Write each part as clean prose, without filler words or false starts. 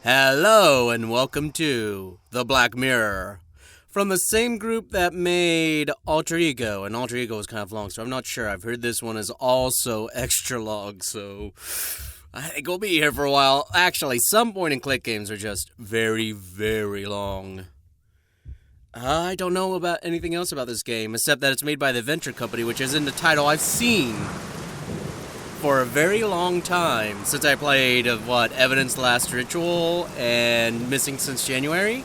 Hello and welcome to The Black Mirror. From the same group that made Alter Ego, and Alter Ego was kind of long, so I'm not sure. I've heard this one is also extra long, so I think we'll be here for a while. Actually, some point-and-click games are just very, very long. I don't know about anything else about this game, except that it's made by the Venture Company, which is in the title I've seen for a very long time, since I played, Evidence Last Ritual and Missing Since January?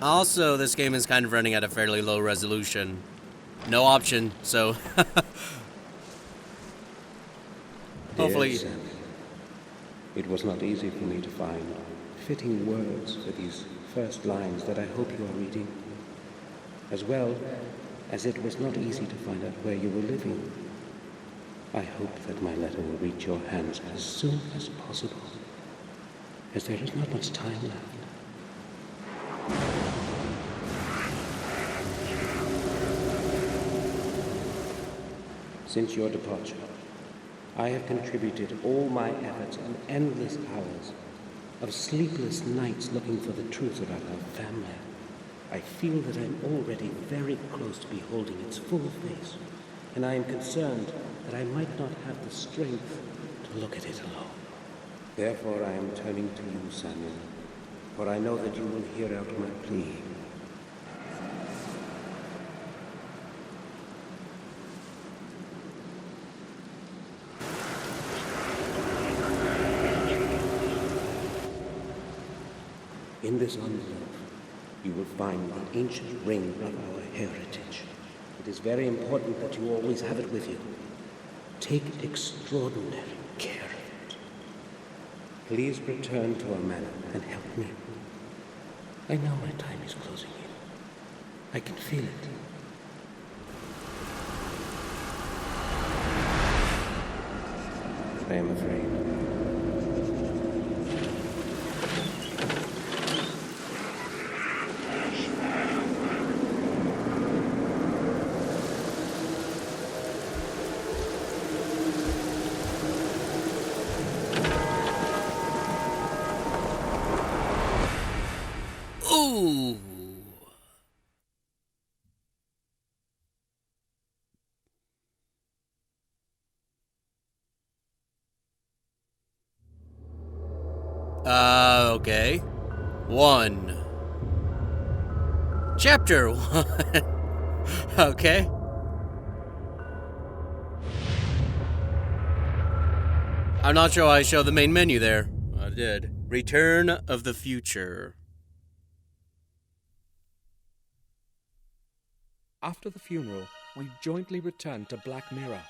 Also, this game is kind of running at a fairly low resolution. No option, so hopefully. Dear Sam, it was not easy for me to find fitting words for these first lines that I hope you are reading, as well as it was not easy to find out where you were living. I hope that my letter will reach your hands as soon as possible, as there is not much time left. Since your departure, I have contributed all my efforts and endless hours of sleepless nights looking for the truth about our family. I feel that I'm already very close to beholding its full face, and I am concerned that I might not have the strength to look at it alone. Therefore, I am turning to you, Samuel, for I know that you will hear out my plea. In this envelope, you will find the ancient ring of our heritage. It is very important that you always have it with you. Take extraordinary care of it. Please return to our manor and help me. I know my time is closing in. I can feel it. I am afraid. Ooh. Okay. 1. Chapter 1. Okay. I'm not sure I showed the main menu there. I did. Return of the Future. After the funeral, we jointly returned to Black Mirror.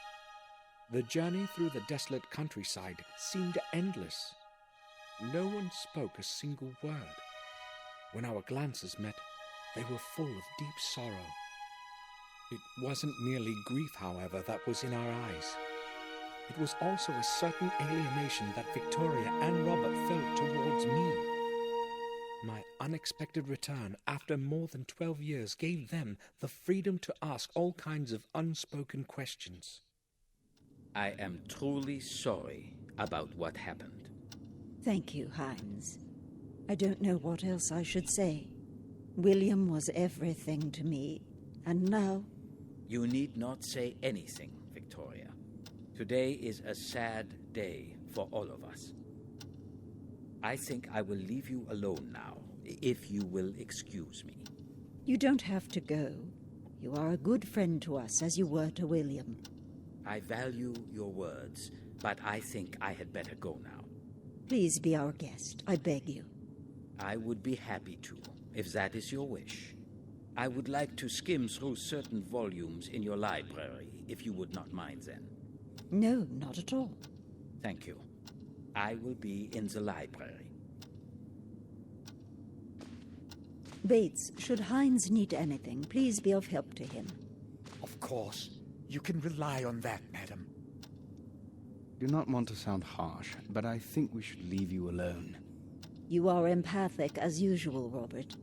The journey through the desolate countryside seemed endless. No one spoke a single word. When our glances met, they were full of deep sorrow. It wasn't merely grief, however, that was in our eyes. It was also a certain alienation that Victoria and Robert felt towards me. My unexpected return after more than 12 years gave them the freedom to ask all kinds of unspoken questions. I am truly sorry about what happened. Thank you, Hines. I don't know what else I should say. William was everything to me, and now... You need not say anything, Victoria. Today is a sad day for all of us. I think I will leave you alone now, if you will excuse me. You don't have to go. You are a good friend to us, as you were to William. I value your words, but I think I had better go now. Please be our guest, I beg you. I would be happy to, if that is your wish. I would like to skim through certain volumes in your library, if you would not mind then. No, not at all. Thank you. I will be in the library. Bates, should Hines need anything, please be of help to him. Of course. You can rely on that, madam. Do not want to sound harsh, but I think we should leave you alone. You are empathic as usual, Robert.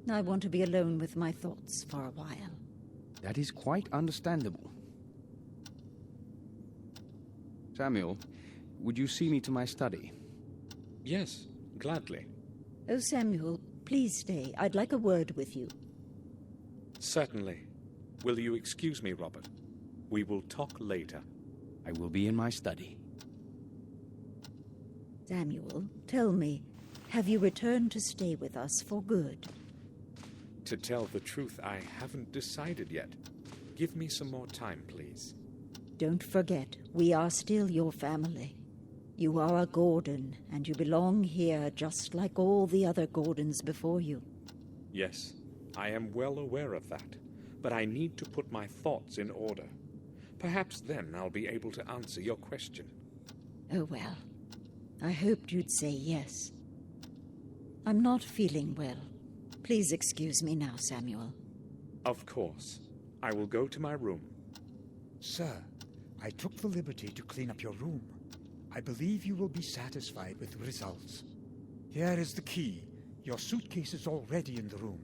I want to be alone with my thoughts for a while. That is quite understandable. Samuel, would you see me to my study? Yes, gladly. Oh, Samuel, please stay. I'd like a word with you. Certainly. Will you excuse me, Robert? We will talk later. I will be in my study. Samuel, tell me, have you returned to stay with us for good? To tell the truth, I haven't decided yet. Give me some more time, please. Don't forget, we are still your family. You are a Gordon, and you belong here just like all the other Gordons before you. Yes, I am well aware of that, but I need to put my thoughts in order. Perhaps then I'll be able to answer your question. Oh well, I hoped you'd say yes. I'm not feeling well. Please excuse me now, Samuel. Of course. I will go to my room. Sir, I took the liberty to clean up your room. I believe you will be satisfied with the results. Here is the key. Your suitcase is already in the room.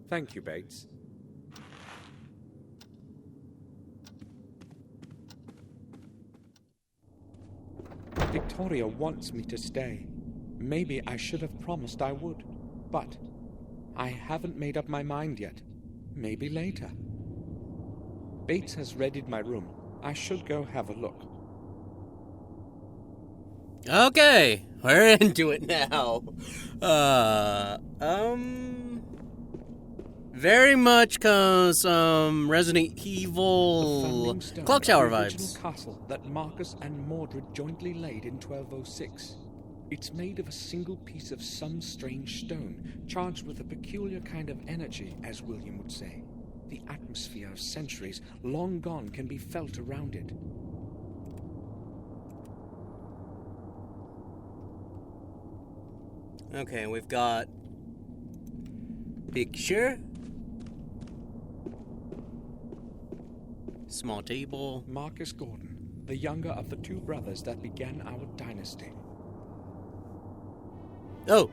Thank you, Bates. Victoria wants me to stay. Maybe I should have promised I would, but I haven't made up my mind yet. Maybe later. Bates has readied my room. I should go have a look. Okay, we're into it now. Very much Resident The Evil founding stone Clock of Tower the original vibes. castle that Marcus and Mordred jointly laid in 1206. It's made of a single piece of some strange stone, charged with a peculiar kind of energy, as William would say. The atmosphere of centuries long gone can be felt around it. Okay, we've got picture, small table. Marcus Gordon, the younger of the two brothers that began our dynasty. Oh.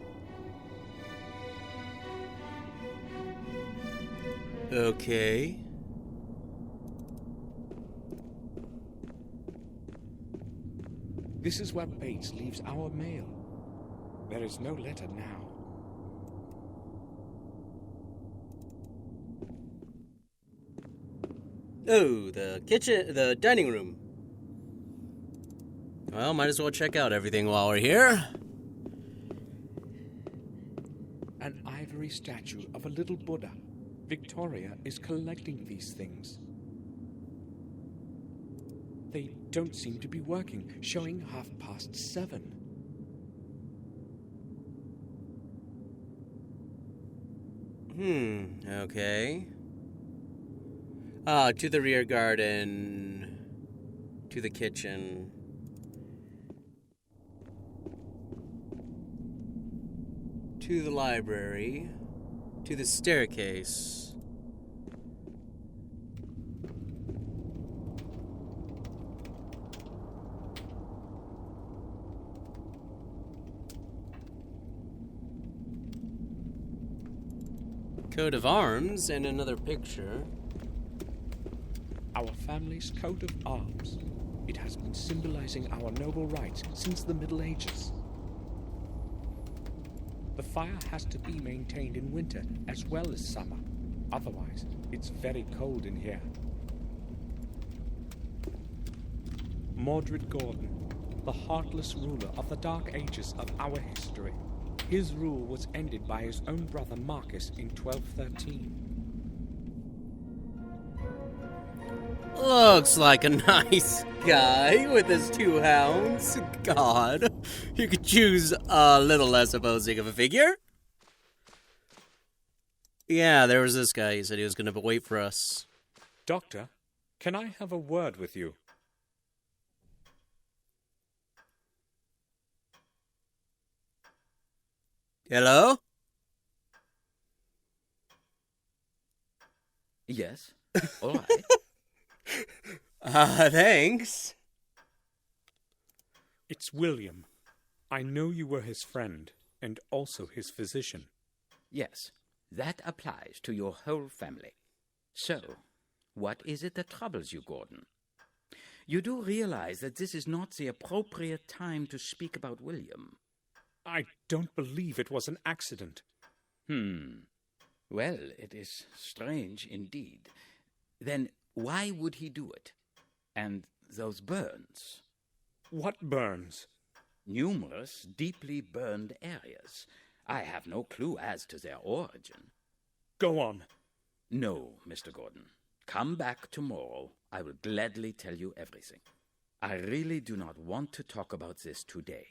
Okay. This is where Bates leaves our mail. There is no letter now. Oh, the kitchen, the dining room. Well, might as well check out everything while we're here. An ivory statue of a little Buddha. Victoria is collecting these things. They don't seem to be working, showing 7:30. Okay. To the rear garden, to the kitchen. To the library, to the staircase. Coat of arms and another picture. Our family's coat of arms. It has been symbolizing our noble rights since the Middle Ages. The fire has to be maintained in winter as well as summer. Otherwise, it's very cold in here. Mordred Gordon, the heartless ruler of the dark ages of our history. His rule was ended by his own brother Marcus in 1213. Looks like a nice guy with his two hounds. God, you could choose a little less opposing of a figure. Yeah, there was this guy. He said he was going to wait for us. Doctor, can I have a word with you? Hello? Yes? All right. Thanks. It's William. I know you were his friend, and also his physician. Yes, that applies to your whole family. So, what is it that troubles you, Gordon? You do realize that this is not the appropriate time to speak about William. I don't believe it was an accident. Well, it is strange indeed. Then why would he do it? And those burns? What burns? Numerous deeply burned areas. I have no clue as to their origin. Go on. No, Mr. Gordon. Come back tomorrow. I will gladly tell you everything. I really do not want to talk about this today.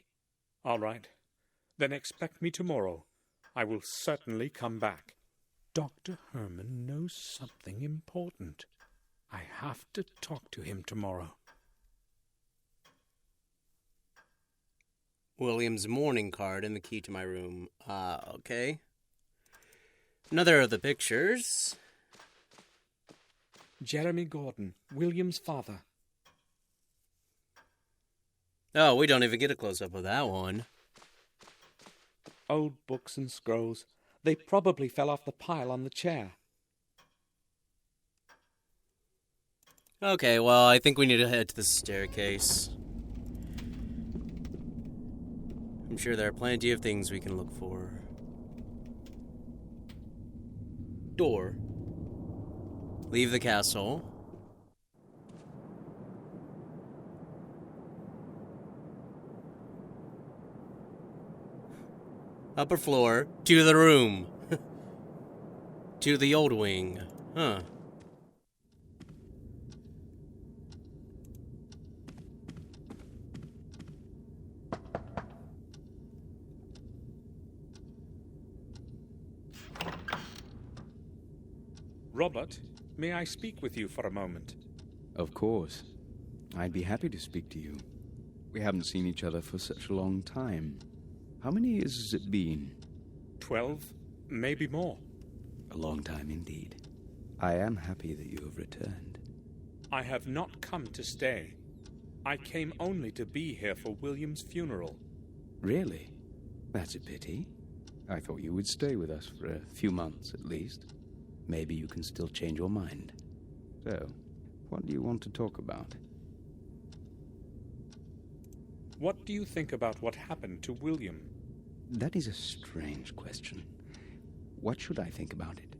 All right. Then expect me tomorrow. I will certainly come back. Dr. Herman knows something important. I have to talk to him tomorrow. William's mourning card and the key to my room. Okay. Another of the pictures. Jeremy Gordon, William's father. Oh, we don't even get a close-up of that one. Old books and scrolls. They probably fell off the pile on the chair. Okay, well, I think we need to head to the staircase. I'm sure there are plenty of things we can look for. Door. Leave the castle. Upper floor. To the room. To the old wing. Huh. Robert, may I speak with you for a moment? Of course. I'd be happy to speak to you. We haven't seen each other for such a long time. How many years has it been? 12, maybe more. A long time indeed. I am happy that you have returned. I have not come to stay. I came only to be here for William's funeral. Really? That's a pity. I thought you would stay with us for a few months at least. Maybe you can still change your mind. So, what do you want to talk about? What do you think about what happened to William? That is a strange question. What should I think about it?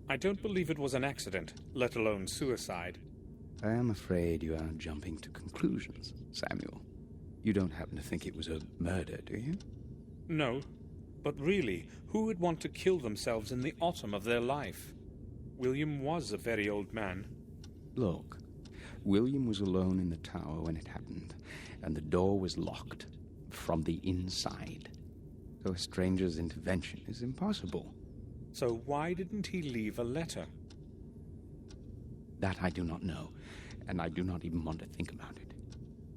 I don't believe it was an accident, let alone suicide. I am afraid you are jumping to conclusions, Samuel. You don't happen to think it was a murder, do you? No, but really, who would want to kill themselves in the autumn of their life? William was a very old man. Look, William was alone in the tower when it happened, and the door was locked from the inside. So a stranger's intervention is impossible. So why didn't he leave a letter? That I do not know, and I do not even want to think about it.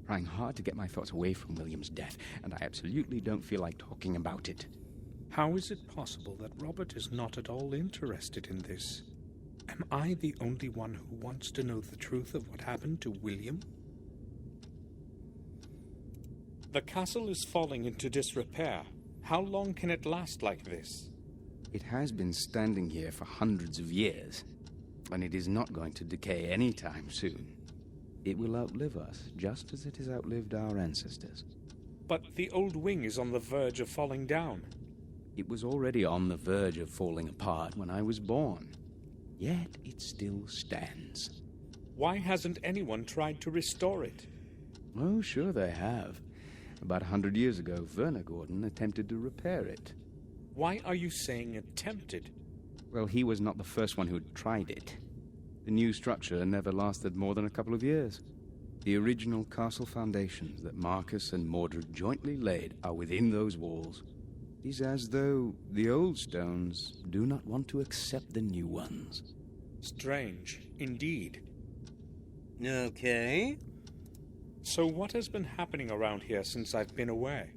Trying hard to get my thoughts away from William's death, and I absolutely don't feel like talking about it. How is it possible that Robert is not at all interested in this? Am I the only one who wants to know the truth of what happened to William? The castle is falling into disrepair. How long can it last like this? It has been standing here for hundreds of years, and it is not going to decay anytime soon. It will outlive us, just as it has outlived our ancestors. But the old wing is on the verge of falling down. It was already on the verge of falling apart when I was born. Yet it still stands. Why hasn't anyone tried to restore it? Oh, sure they have. About 100 years ago, Werner Gordon attempted to repair it. Why are you saying attempted? Well, he was not the first one who tried it. The new structure never lasted more than a couple of years. The original castle foundations that Marcus and Mordred jointly laid are within those walls. It is as though the old stones do not want to accept the new ones. Strange, indeed. Okay. So what has been happening around here since I've been away?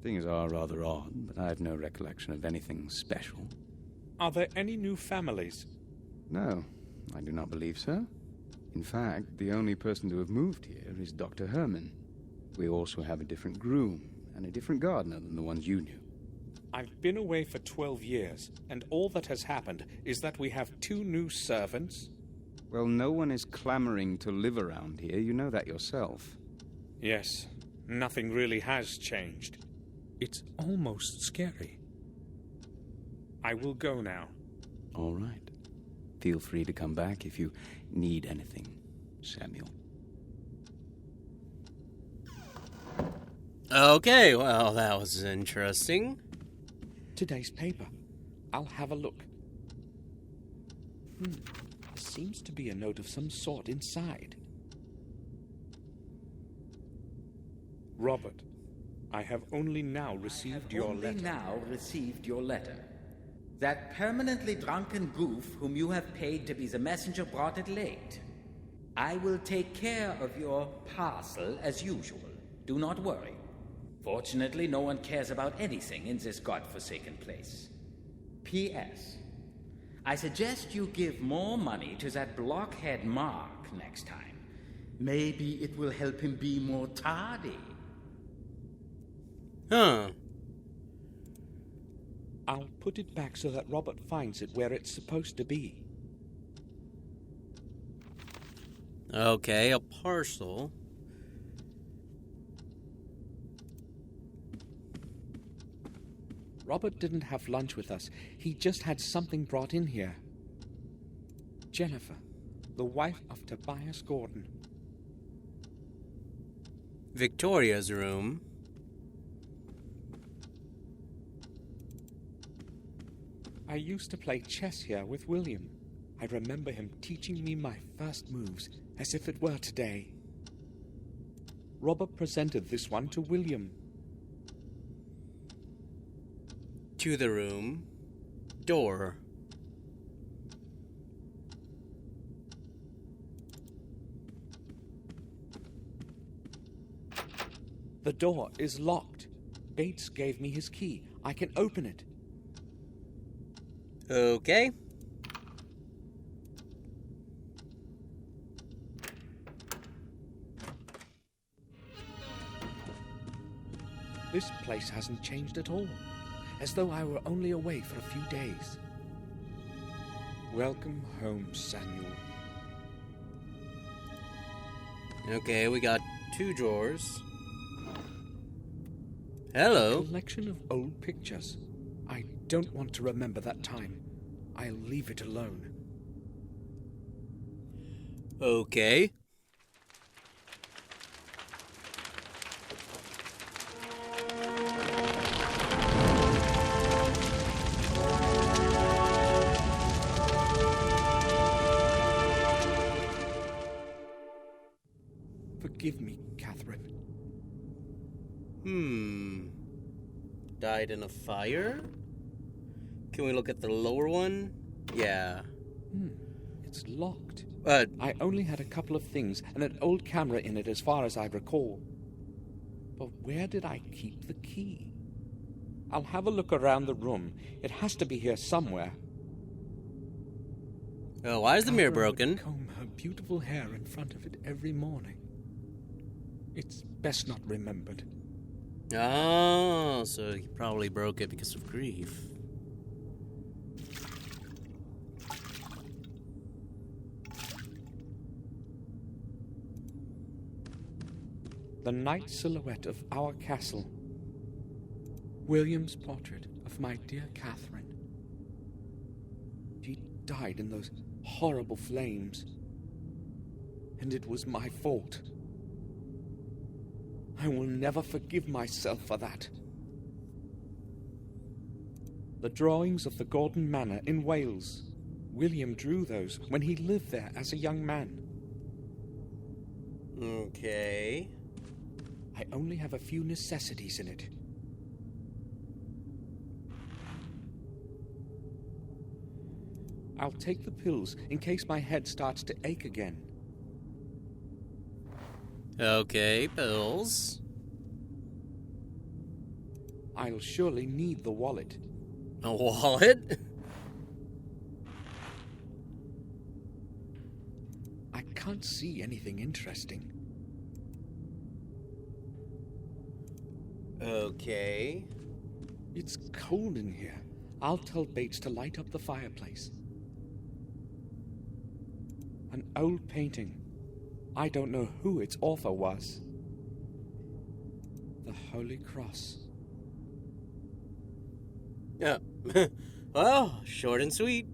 Things are rather odd, but I have no recollection of anything special. Are there any new families? No, I do not believe so. In fact, the only person to have moved here is Dr. Herman. We also have a different groom and a different gardener than the ones you knew. I've been away for 12 years, and all that has happened is that we have 2 new servants. Well, no one is clamoring to live around here. You know that yourself. Yes, nothing really has changed. It's almost scary. I will go now. All right. Feel free to come back if you need anything, Samuel. Okay, well, that was interesting. Today's paper. I'll have a look. There seems to be a note of some sort inside. Robert, I have only now received your letter. That permanently drunken goof whom you have paid to be the messenger brought it late. I will take care of your parcel as usual. Do not worry. Fortunately, no one cares about anything in this godforsaken place. P.S. I suggest you give more money to that blockhead Mark next time. Maybe it will help him be more tardy. Huh. I'll put it back so that Robert finds it where it's supposed to be. Okay, a parcel. Robert didn't have lunch with us. He just had something brought in here. Jennifer, the wife of Tobias Gordon. Victoria's room. I used to play chess here with William. I remember him teaching me my first moves, as if it were today. Robert presented this one to William. To the room. Door. The door is locked. Bates gave me his key. I can open it. Okay. This place hasn't changed at all, as though I were only away for a few days. Welcome home, Samuel. Okay, we got 2 drawers. A Hello. collection of old pictures. I don't want to remember that time. I'll leave it alone. Okay. Forgive me, Catherine. Died in a fire? Can we look at the lower one? Yeah. It's locked. But I only had a couple of things and an old camera in it as far as I recall. But where did I keep the key? I'll have a look around the room. It has to be here somewhere. oh, why is the mirror Catherine would broken? comb her beautiful hair in front of it every morning. It's best not remembered. Oh, so he probably broke it because of grief. The night silhouette of our castle. William's portrait of my dear Catherine. She died in those horrible flames. And it was my fault. I will never forgive myself for that. The drawings of the Gordon Manor in Wales. William drew those when he lived there as a young man. Okay. I only have a few necessities in it. I'll take the pills in case my head starts to ache again. Okay, pills. I'll surely need the wallet. A wallet? can't see anything interesting. Okay. It's cold in here. I'll tell Bates to light up the fireplace. An old painting. I don't know who its author was. The Holy Cross. Yeah. Well, short and sweet.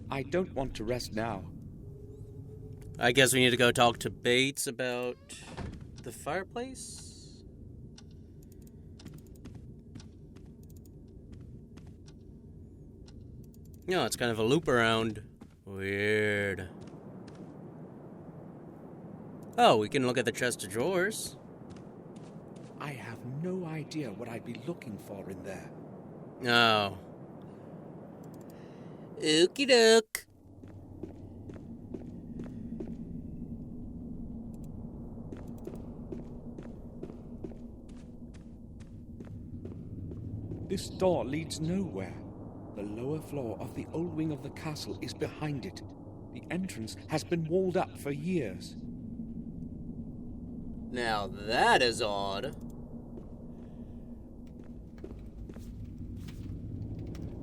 I don't want to rest now. I guess we need to go talk to Bates about the fireplace. No, it's kind of a loop around. Weird. Oh, we can look at the chest of drawers. I have no idea what I'd be looking for in there. Oh. Okie doke. This door leads nowhere. The lower floor of the old wing of the castle is behind it. The entrance has been walled up for years. Now that is odd.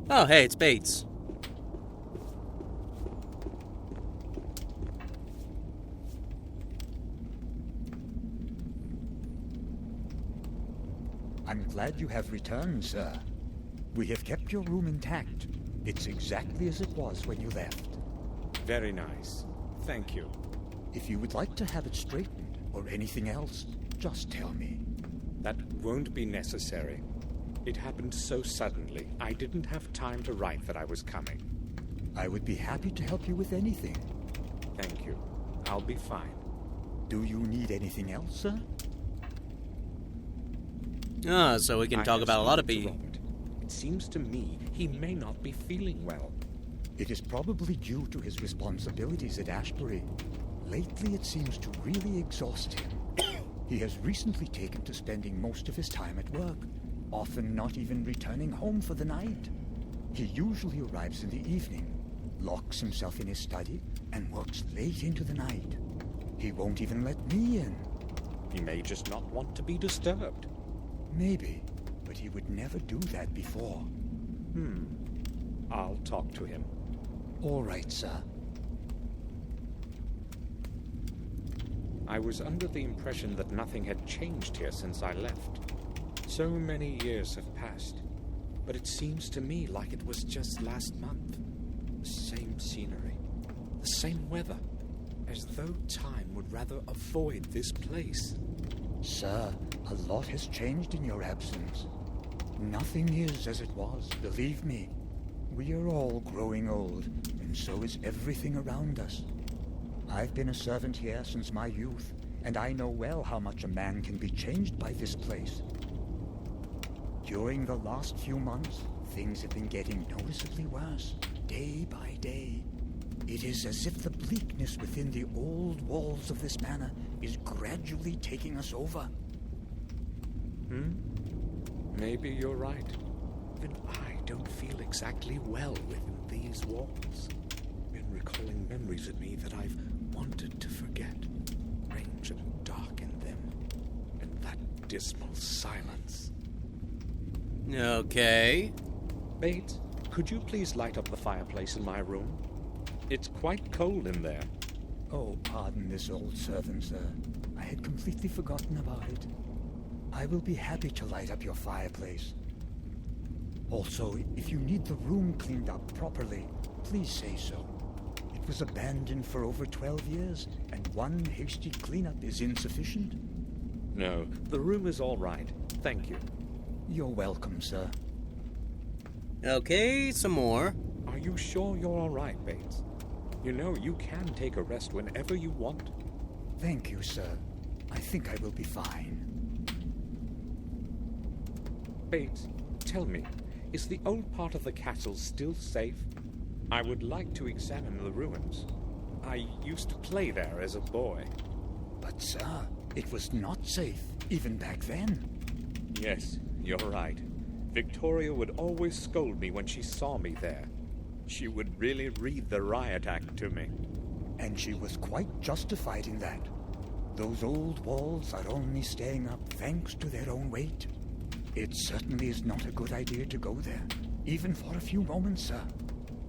Oh, hey, it's Bates. I'm glad you have returned, sir. We have kept your room intact. It's exactly as it was when you left. Very nice. Thank you. If you would like to have it straightened or anything else, just tell me. That won't be necessary. It happened so suddenly, I didn't have time to write that I was coming. I would be happy to help you with anything. Thank you. I'll be fine. Do you need anything else, sir? Ah, so we can I talk have about a lot of spoken to people. Robert. It seems to me he may not be feeling well. It is probably due to his responsibilities at Ashbury. Lately, it seems to really exhaust him. He has recently taken to spending most of his time at work, often not even returning home for the night. He usually arrives in the evening, locks himself in his study, and works late into the night. He won't even let me in. He may just not want to be disturbed. Maybe, but he would never do that before. I'll talk to him. All right, sir. I was under the impression that nothing had changed here since I left. So many years have passed, but it seems to me like it was just last month. The same scenery, the same weather, as though time would rather avoid this place. Sir, a lot has changed in your absence. Nothing is as it was, believe me. We are all growing old, and so is everything around us. I've been a servant here since my youth, and I know well how much a man can be changed by this place. During the last few months, things have been getting noticeably worse, day by day. It is as if the bleakness within the old walls of this manor is gradually taking us over. Maybe you're right. Even I don't feel exactly well within these walls. Been recalling memories of me that I've wanted to forget. Strange and dark in them. And that dismal silence. Okay. Bates, could you please light up the fireplace in my room? It's quite cold in there. Oh, pardon this old servant, sir. I had completely forgotten about it. I will be happy to light up your fireplace. Also, if you need the room cleaned up properly, please say so. It was abandoned for over 12 years, and one hasty cleanup is insufficient. No, the room is all right. Thank you. You're welcome, sir. Okay, some more. Are you sure you're all right, Bates? You know, you can take a rest whenever you want. Thank you, sir. I think I will be fine. Bates, tell me, is the old part of the castle still safe? I would like to examine the ruins. I used to play there as a boy. But, sir, it was not safe. even back then. Yes, you're right. Victoria would always scold me when she saw me there. She would really read the riot act to me. And she was quite justified in that. Those old walls are only staying up thanks to their own weight. It certainly is not a good idea to go there, even for a few moments, sir.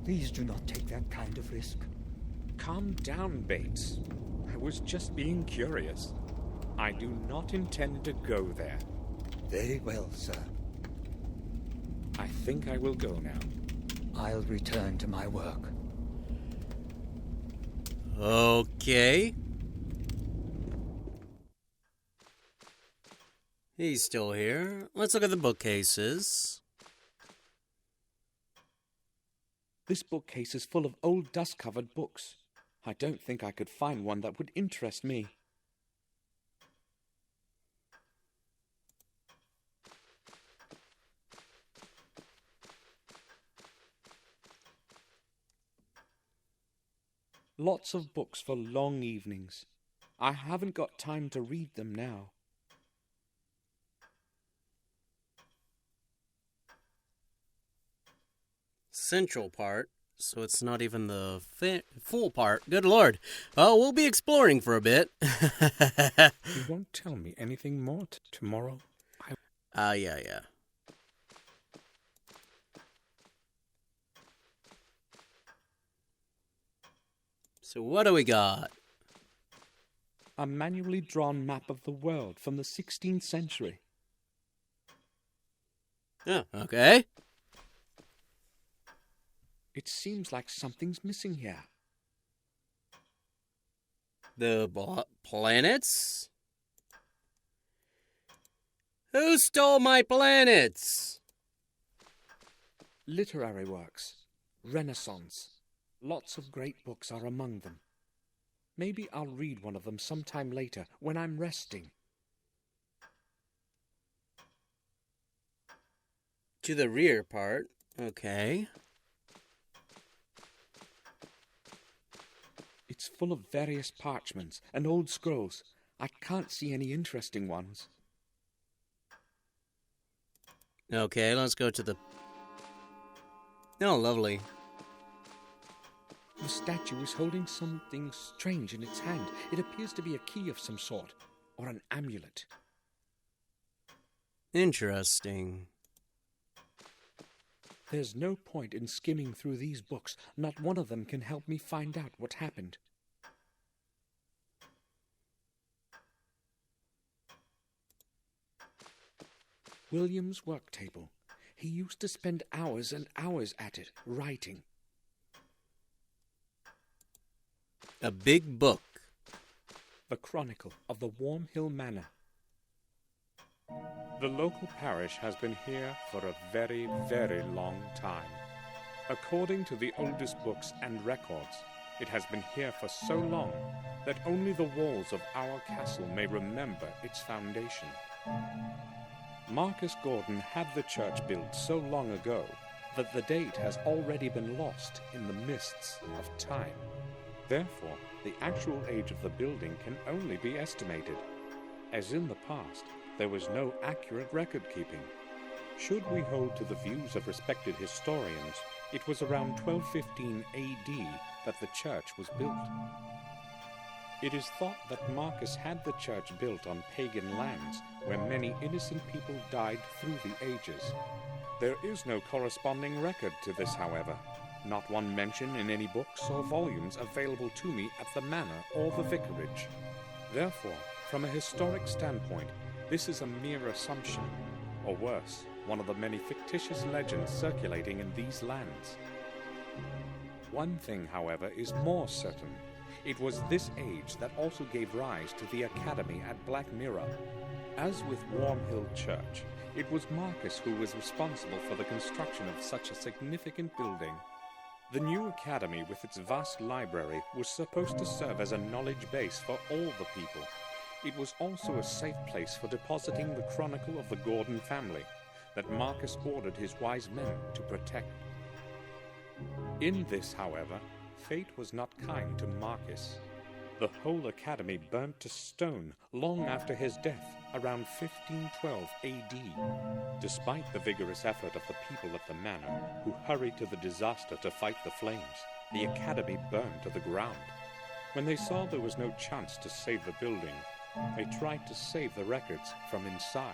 Please do not take that kind of risk. Calm down, Bates. I was just being curious. I do not intend to go there. Very well, sir. I think I will go now. I'll return to my work. Okay. He's still here. Let's look at the bookcases. This bookcase is full of old dust-covered books. I don't think I could find one that would interest me. Lots of books for long evenings. I haven't got time to read them now. Central part, so it's not even the full part. Good lord. Oh, we'll be exploring for a bit. You won't tell me anything more tomorrow? Yeah. So what do we got? A manually drawn map of the world from the 16th century. Oh, okay. It seems like something's missing here. The planets? Who stole my planets? Literary works. Renaissance. Lots of great books are among them. Maybe I'll read one of them sometime later, when I'm resting. To the rear part. Okay. It's full of various parchments and old scrolls. I can't see any interesting ones. Okay, let's go to the... Oh, lovely. The statue is holding something strange in its hand. It appears to be a key of some sort, or an amulet. Interesting. There's no point in skimming through these books. Not one of them can help me find out what happened. William's work table. He used to spend hours and hours at it, writing. A big book. The Chronicle of the Warm Hill Manor. The local parish has been here for a very, very long time. According to the oldest books and records, it has been here for so long that only the walls of our castle may remember its foundation. Marcus Gordon had the church built so long ago that the date has already been lost in the mists of time. Therefore, the actual age of the building can only be estimated. As in the past, there was no accurate record-keeping. Should we hold to the views of respected historians, it was around 1215 AD that the church was built. It is thought that Marcus had the church built on pagan lands where many innocent people died through the ages. There is no corresponding record to this, however. Not one mention in any books or volumes available to me at the manor or the vicarage. Therefore, from a historic standpoint, this is a mere assumption, or worse, one of the many fictitious legends circulating in these lands. One thing, however, is more certain. It was this age that also gave rise to the academy at Black Mirror. As with Wormhill Church, it was Marcus who was responsible for the construction of such a significant building. The new academy, with its vast library, was supposed to serve as a knowledge base for all the people. It was also a safe place for depositing the chronicle of the Gordon family that Marcus ordered his wise men to protect. In this, however, fate was not kind to Marcus. The whole academy burnt to stone long after his death, around 1512 AD. Despite the vigorous effort of the people of the manor, who hurried to the disaster to fight the flames, the academy burned to the ground. When they saw there was no chance to save the building, they tried to save the records from inside.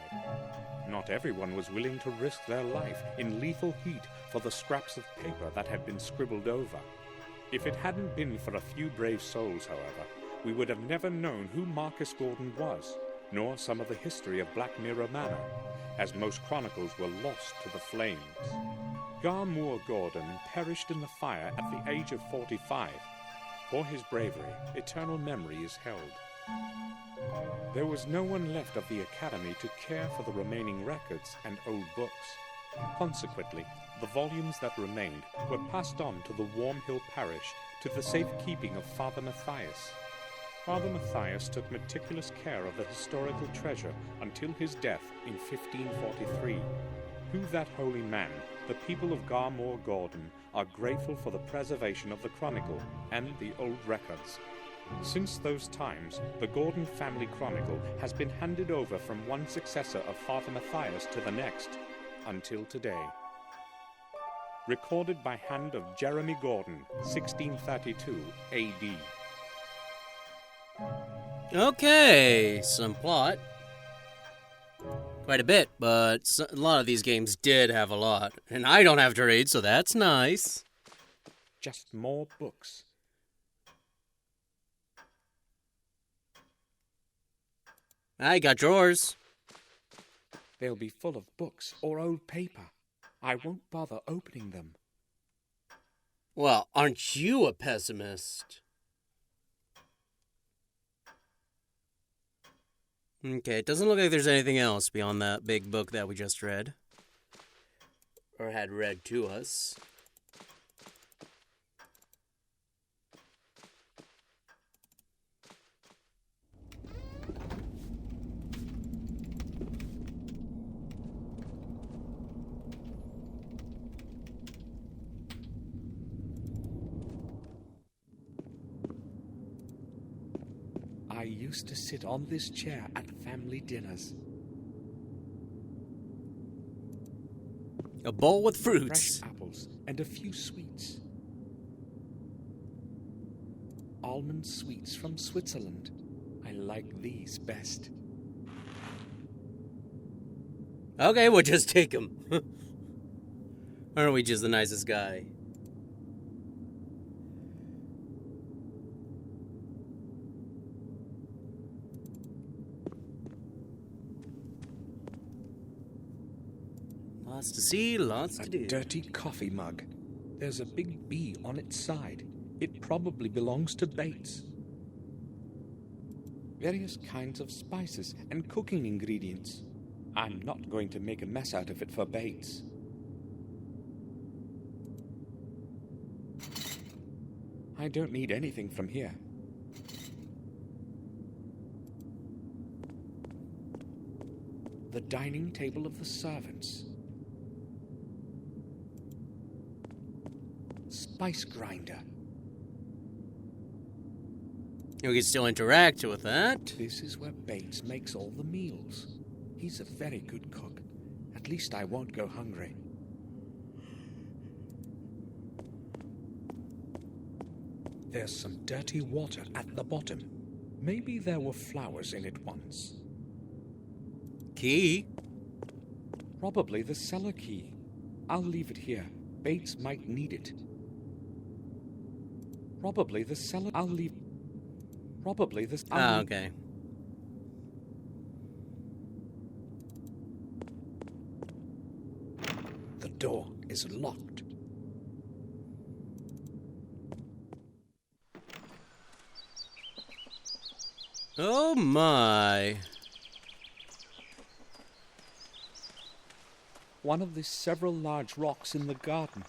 Not everyone was willing to risk their life in lethal heat for the scraps of paper that had been scribbled over. If it hadn't been for a few brave souls, however, we would have never known who Marcus Gordon was, nor some of the history of Black Mirror Manor, as most chronicles were lost to the flames. Garmoor Gordon perished in the fire at the age of 45. For his bravery, eternal memory is held. There was no one left of the Academy to care for the remaining records and old books. Consequently, the volumes that remained were passed on to the Warm Hill Parish to the safekeeping of Father Matthias. Father Matthias took meticulous care of the historical treasure until his death in 1543. To that holy man, the people of Garmoor Gordon are grateful for the preservation of the chronicle and the old records. Since those times, the Gordon family chronicle has been handed over from one successor of Father Matthias to the next, until today. Recorded by hand of Jeremy Gordon, 1632 AD. Okay, some plot. Quite a bit, but a lot of these games did have a lot. And I don't have to read, so that's nice. Just more books. I got drawers. They'll be full of books or old paper. I won't bother opening them. Well, aren't you a pessimist? Okay, it doesn't look like there's anything else beyond that big book that we just read. Or had read to us. I used to sit on this chair at family dinners. A bowl with fruits. Fresh apples and a few sweets. Almond sweets from Switzerland. I like these best. Okay, we'll just take them. Aren't we just the nicest guy? Lots to see, lots to do. A dirty coffee mug. There's a big B on its side. It probably belongs to Bates. Various kinds of spices and cooking ingredients. I'm not going to make a mess out of it for Bates. I don't need anything from here. The dining table of the servants. Spice grinder. We can still interact with that. This is where Bates makes all the meals. He's a very good cook. At least I won't go hungry. There's some dirty water at the bottom. Maybe there were flowers in it once. Key? Probably the cellar key. I'll leave it here. Bates might need it. Probably the cellar... I'll leave... Probably this... Okay. The door is locked. Oh my. One of the several large rocks in the garden.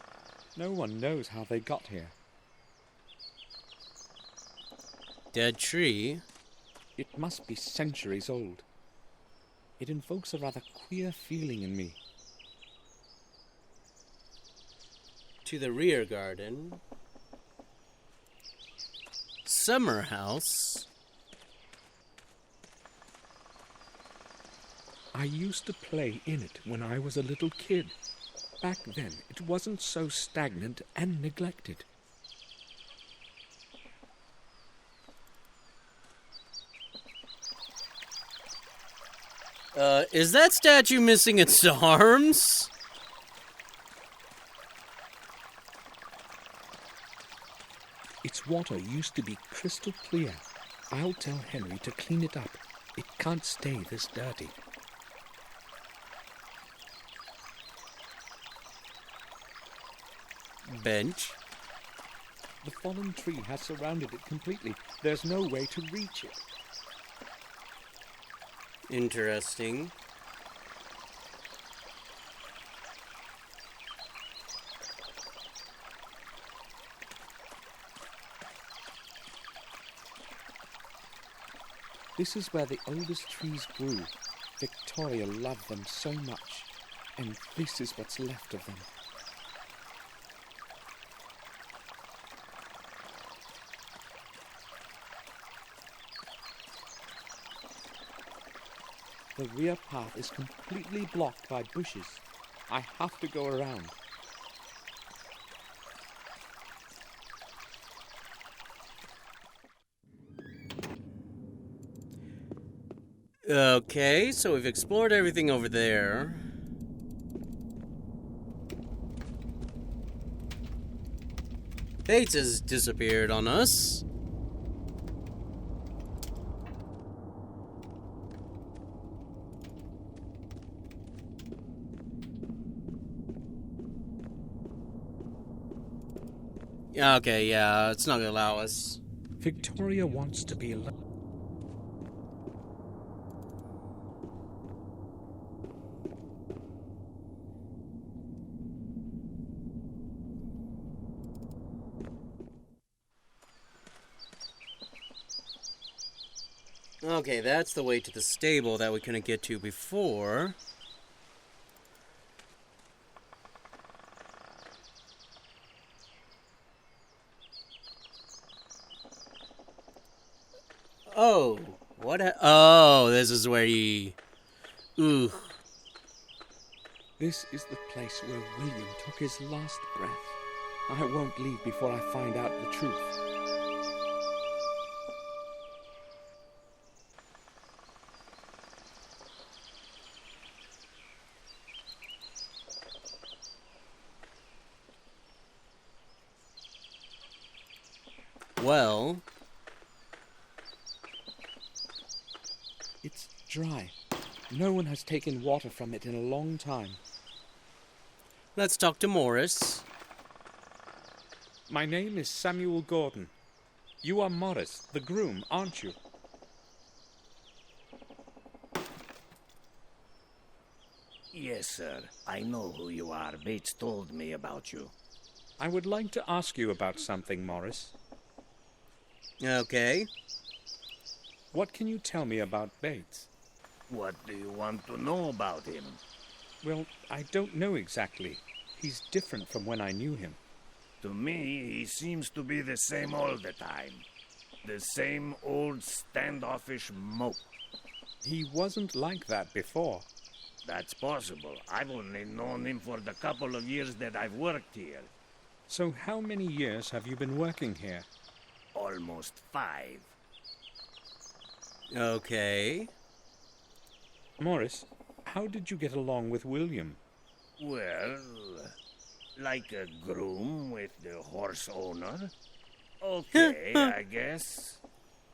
No one knows how they got here. Dead tree. It must be centuries old. It invokes a rather queer feeling in me. To the rear garden. summer house. I used to play in it when I was a little kid. Back then, it wasn't so stagnant and neglected. Is that statue missing its arms? Its water used to be crystal clear. I'll tell Henry to clean it up. It can't stay this dirty. Bench. The fallen tree has surrounded it completely. There's no way to reach it. Interesting. This is where the oldest trees grew. Victoria loved them so much, and this is what's left of them. The rear path is completely blocked by bushes. I have to go around. Okay, so we've explored everything over there. Bates has disappeared on us. Okay, yeah, it's not gonna allow us. Victoria wants to be alone. Okay, that's the way to the stable that we couldn't get to before. Oh, oh, this is where he... Ooh. This is the place where William took his last breath. I won't leave before I find out the truth. Well... It's dry. No one has taken water from it in a long time. Let's talk to Morris. My name is Samuel Gordon. You are Morris, the groom, aren't you? Yes, sir. I know who you are. Bates told me about you. I would like to ask you about something, Morris. Okay. What can you tell me about Bates? What do you want to know about him? Well, I don't know exactly. He's different from when I knew him. To me, he seems to be the same all the time. The same old standoffish mope. He wasn't like that before. That's possible. I've only known him for the couple of years that I've worked here. So how many years have you been working here? Almost 5. Okay. Morris, how did you get along with William? Well, like a groom with the horse owner. Okay, I guess.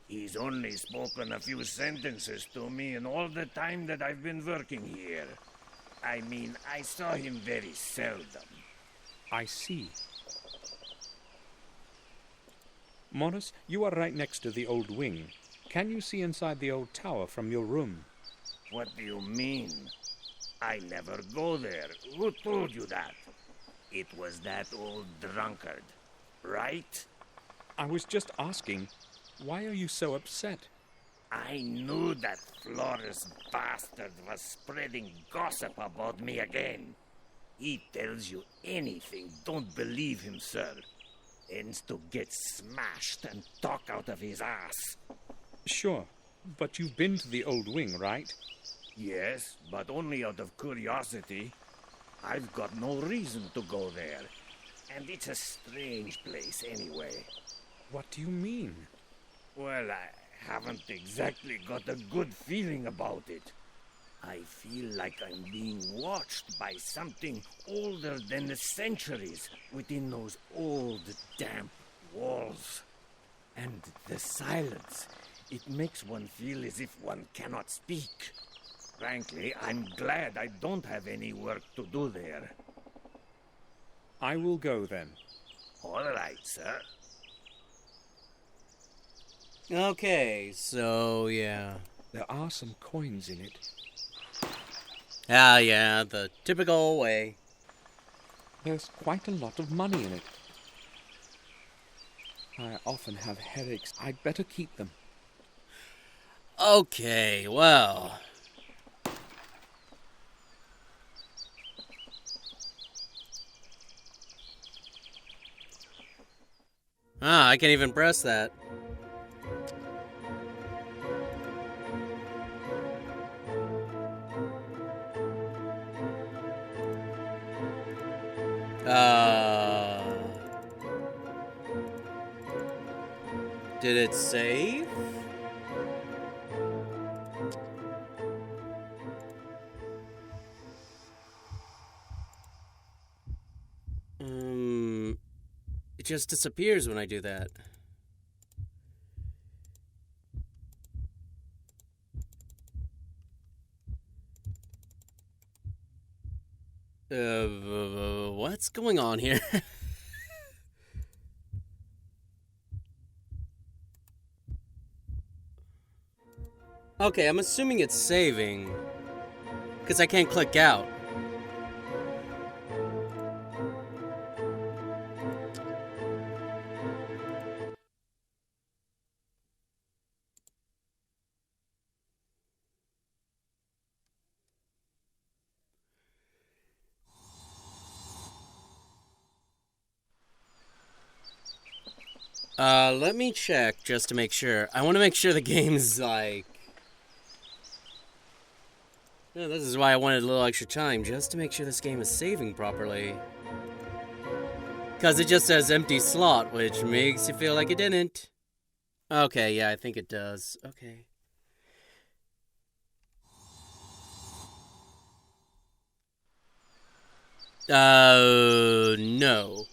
He's only spoken a few sentences to me in all the time that I've been working here. I mean, I saw him very seldom. I see. Morris, you are right next to the old wing. Can you see inside the old tower from your room? What do you mean? I never go there. Who told you that? It was that old drunkard, right? I was just asking, why are you so upset? I knew that Flores bastard was spreading gossip about me again. He tells you anything. Don't believe him, sir. ends to get smashed and talk out of his ass. Sure, but you've been to the old wing, right? Yes, but only out of curiosity. I've got no reason to go there. And it's a strange place anyway. What do you mean? Well, I haven't exactly got a good feeling about it. I feel like I'm being watched by something older than the centuries within those old, damp walls. And the silence, it makes one feel as if one cannot speak. Frankly, I'm glad I don't have any work to do there. I will go then. All right, sir. Okay, so yeah. There are some coins in it. Ah, yeah, the typical way. There's quite a lot of money in it. I often have headaches. I'd better keep them. Okay, well. Ah, I can't even press that. Did it save? It just disappears when I do that. What's going on here? Okay, I'm assuming it's saving, because I can't click out. Let me check just to make sure. I want to make sure the game's like... Yeah, this is why I wanted a little extra time, just to make sure this game is saving properly. Because it just says empty slot, which makes you feel like it didn't. Okay, yeah, I think it does. Okay. No.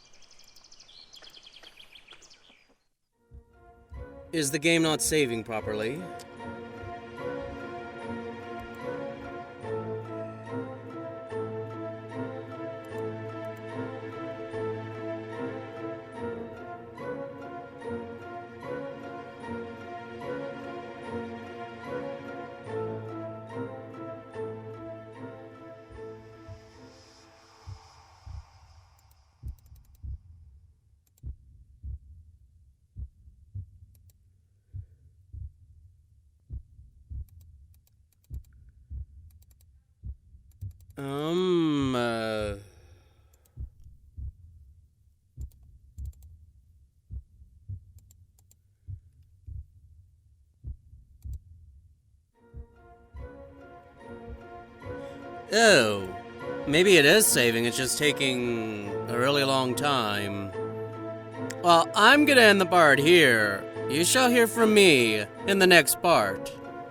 Is the game not saving properly? Oh, maybe it is saving, it's just taking a really long time. Well, I'm gonna end the part here. You shall hear from me in the next part.